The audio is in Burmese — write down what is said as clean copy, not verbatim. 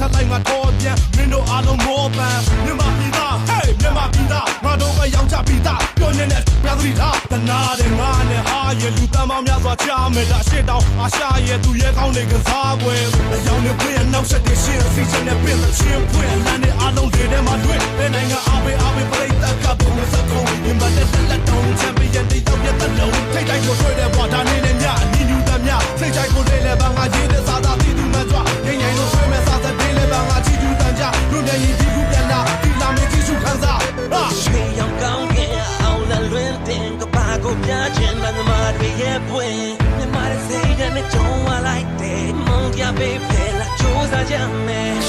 တ်လိုက်ငါတော်ပြန်မင်းတို့အားလုံးမောပန်းမြန်မာပြည်သား hey မြန်မာပြည်သားငါတို့ပဲရောက်ကြပြည်သားပြောနေတဲ့ပြသတိထားတနာတဲ့ငါနဲ့ဟာရဲ့လူတမ်းပေါင်းများစွာချားမယ်ဒါရှစ်တောင်အာရှရဲ့သူရဲ့ကောင်းတဲ့ကစားပွဲအယောင်နဲ့ပြည့်နောက်ဆက်တဲ့ရှင်းစီချင်တဲ့ပြင်ချင်းဖွင့်လမ်းနဲ့အားလုံးတွေထဲမှာတွေ့တဲ့နိုင်ငံအားပေးပရိသတ်ကပုံစံကုန်ဒီမှာတဲ့လက်တုံးချန်ပီယံတွေရောက်ရတဲ့လုံးထိတ်တိုင်းကိုတွေ့တဲ့ဘွာဒါနေနဲ့ညအနီးယူတဲ့ညစိတ်ချိုက်ကိုလေးလည်းဘာငါရေးတဲ့စာသားတည်သူမှကြွငိမ့်ငိမ့်လို့ဆွေးမဲ့စာသက်တွေလည်းဘာငါချီကျူးတန်ကြလူနဲ့ရင်ဒီကူပြန်လာဒီလာမင်းကြီးစုခန်းစားရွှေရောင်ကောင်းကင်အောင်လလွင်တင်ကပါကိုပြချင်တဲ့မြမတွေရဲ့ပွင့်မြမရဲ့စိတ်နဲ့ကြုံဝလိုက်တဲ့မုန်းကြပေးဖဲလာကြိုးစားကြမယ်